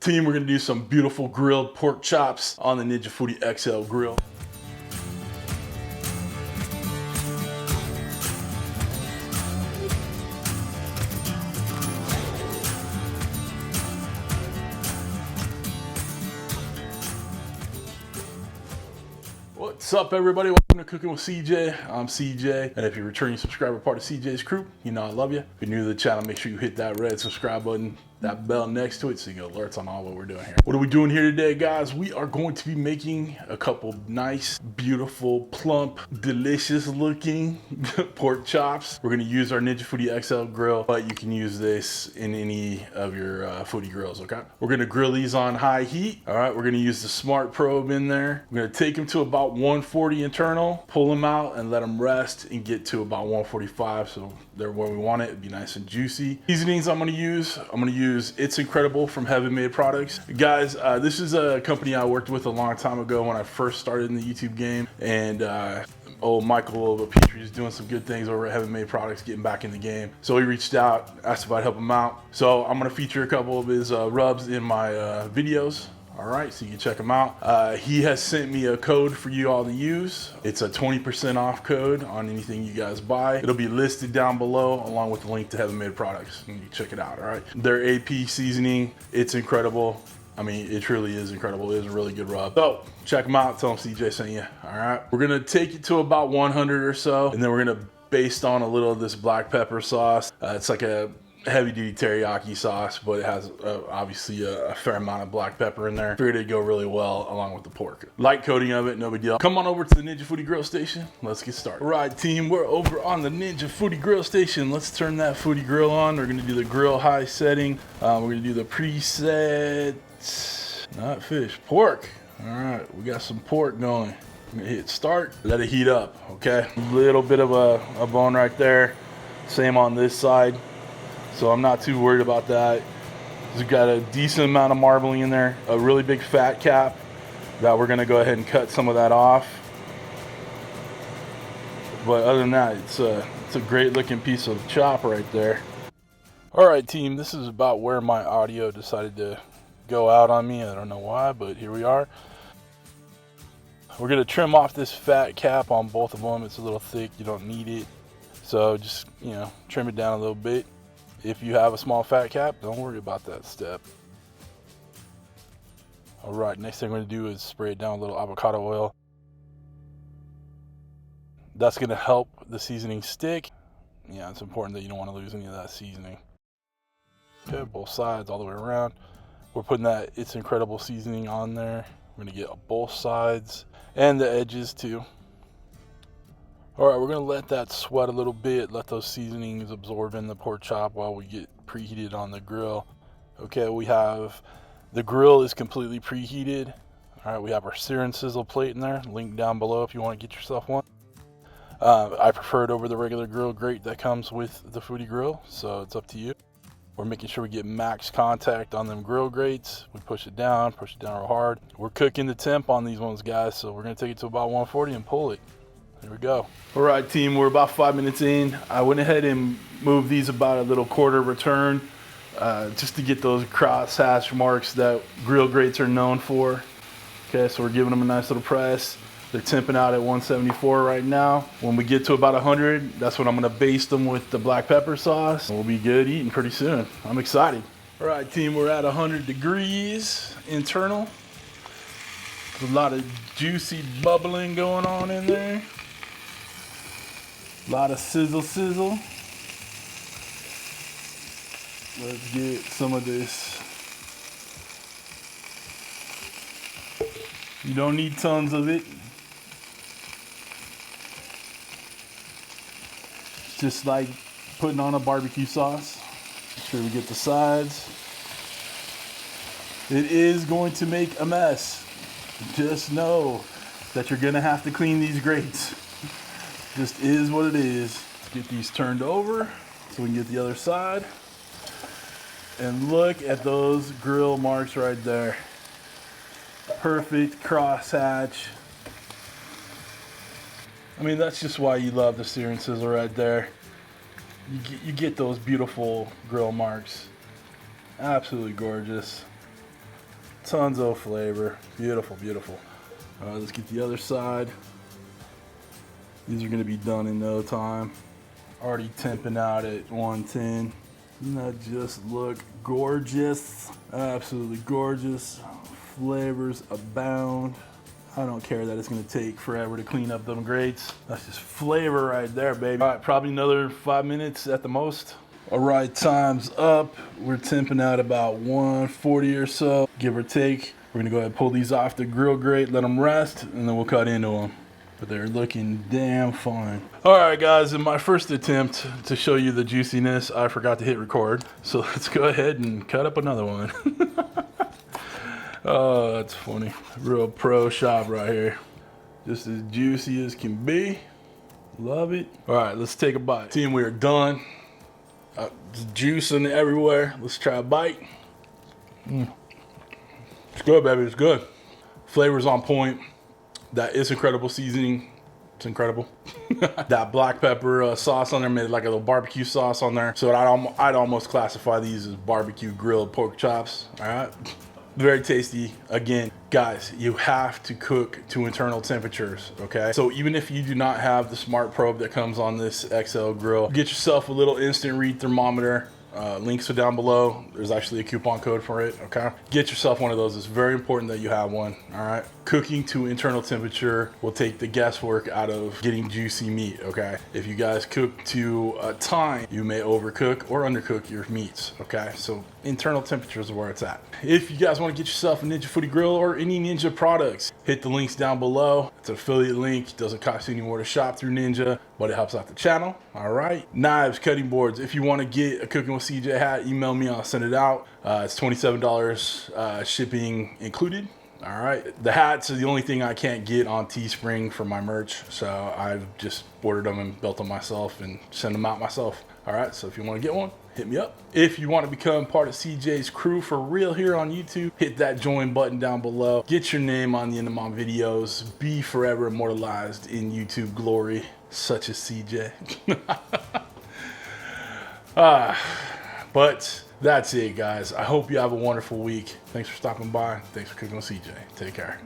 Team, we're gonna do some beautiful grilled pork chops on the Ninja Foodi XL grill. What's up, everybody? Welcome to Cooking with CJ. I'm CJ, and if you're a returning subscriber, part of CJ's crew, you know I love you. If you're new to the channel, make sure you hit that red subscribe button, that bell next to it, so you get alerts on all what we're doing here. What are we doing here today, guys? We are going to be making a couple nice, beautiful, plump, delicious looking pork chops. We're gonna use our Ninja Foodi XL grill, but you can use this in any of your Foodi grills, okay? We're gonna grill these on high heat. All right, we're gonna use the smart probe in there. We're gonna take them to about 140 internal, pull them out and let them rest and get to about 145, so they're where we want it. It'd be nice and juicy. Seasonings I'm gonna use It's Incredible from Heaven Made Products. Guys, this is a company I worked with a long time ago when I first started in the YouTube game, and old Michael Petrie is doing some good things over at Heaven Made Products, getting back in the game. So he reached out, asked if I'd help him out. So I'm gonna feature a couple of his rubs in my videos. All right, so you can check him out. He has sent me a code for you all to use. It's a 20% off code on anything you guys buy. It'll be listed down below along with the link to Heaven Made Products. You can check it out, all right? Their AP seasoning, it's incredible. I mean, it truly is incredible. It is a really good rub. So check them out, tell them CJ sent you, all right? We're gonna take it to about 100 or so, and then we're gonna baste on a little of this black pepper sauce. It's like a heavy duty teriyaki sauce, but it has obviously a fair amount of black pepper in there. Figured it'd go really well along with the pork. Light coating of it, no big deal. Come on over to the Ninja Foodi Grill Station. Let's get started. All right, team, we're over on the Ninja Foodi Grill Station. Let's turn that Foodi Grill on. We're gonna do the grill high setting. We're gonna do the preset, not fish, pork. All right, we got some pork going. I'm gonna hit start, let it heat up, okay? A little bit of a bone right there. Same on this side. So I'm not too worried about that. We've got a decent amount of marbling in there, a really big fat cap that we're gonna go ahead and cut some of that off. But other than that, it's a great looking piece of chop right there. All right, team, this is about where my audio decided to go out on me. I don't know why, but here we are. We're gonna trim off this fat cap on both of them. It's a little thick, you don't need it. So just, you know, trim it down a little bit. If you have a small fat cap, don't worry about that step. All right, next thing I'm gonna do is spray it down with a little avocado oil. That's gonna help the seasoning stick. Yeah, it's important that you don't wanna lose any of that seasoning. Okay, both sides, all the way around. We're putting that It's Incredible seasoning on there. We're gonna get both sides and the edges too. All right, we're gonna let that sweat a little bit, let those seasonings absorb in the pork chop while we get preheated on the grill. Okay, we have, the grill is completely preheated. All right, we have our Sear'NSizzle plate in there, link down below if you wanna get yourself one. I prefer it over the regular grill grate that comes with the Foodi grill, so it's up to you. We're making sure we get max contact on them grill grates. We push it down real hard. We're cooking the temp on these ones, guys, so we're gonna take it to about 140 and pull it. There we go. All right, team, we're about 5 minutes in. I went ahead and moved these about a little quarter return just to get those cross hatch marks that grill grates are known for. Okay, so we're giving them a nice little press. They're temping out at 174 right now. When we get to about 100, that's when I'm gonna baste them with the black pepper sauce. We'll be good eating pretty soon. I'm excited. All right, team, we're at 100 degrees internal. There's a lot of juicy bubbling going on in there. A lot of sizzle. Let's get some of this. You don't need tons of it. It's just like putting on a barbecue sauce. Make sure we get the sides. It is going to make a mess. Just know that you're gonna have to clean these grates. Just is what it is. Let's get these turned over so we can get the other side. And look at those grill marks right there. Perfect crosshatch. I mean, that's just why you love the Sear'NSizzle right there. You get those beautiful grill marks. Absolutely gorgeous. Tons of flavor. Beautiful, beautiful. All right, let's get the other side. These are gonna be done in no time. Already temping out at 110. Doesn't that just look gorgeous? Absolutely gorgeous. Flavors abound. I don't care that it's gonna take forever to clean up them grates. That's just flavor right there, baby. All right, probably another 5 minutes at the most. All right, time's up. We're temping out about 140 or so, give or take. We're gonna go ahead and pull these off the grill grate, let them rest, and then we'll cut into them. But they're looking damn fine. All right, guys, in my first attempt to show you the juiciness, I forgot to hit record. So let's go ahead and cut up another one. Oh, that's funny. Real pro shop right here. Just as juicy as can be. Love it. All right, let's take a bite. Team, we are done. Juicing everywhere. Let's try a bite. It's good, baby, it's good. Flavor's on point. That is incredible seasoning. It's incredible. That black pepper sauce on there made like a little barbecue sauce on there. So I'd almost classify these as barbecue grilled pork chops. All right. Very tasty. Again, guys, you have to cook to internal temperatures, okay? So even if you do not have the smart probe that comes on this XL grill, get yourself a little instant read thermometer. Links are down below. There's actually a coupon code for it, okay? Get yourself one of those. It's very important that you have one, all right? Cooking to internal temperature will take the guesswork out of getting juicy meat, okay? If you guys cook to time, you may overcook or undercook your meats, okay? So internal temperature is where it's at. If you guys want to get yourself a Ninja Foodi Grill or any Ninja products, hit the links down below. It's an affiliate link. It doesn't cost you any more to shop through Ninja, but it helps out the channel, all right? Knives, cutting boards. If you want to get a Cooking with CJ hat, email me, I'll send it out. It's $27 shipping included. All right, the hats are the only thing I can't get on Teespring for my merch, so I've just ordered them and built them myself and send them out myself. All right, so if you want to get one, hit me up. If you want to become part of CJ's crew for real here on YouTube, hit that join button down below. Get your name on the end of my videos. Be forever immortalized in YouTube glory, such as CJ. But that's it, guys. I hope you have a wonderful week. Thanks for stopping by. Thanks for cooking with CJ. Take care.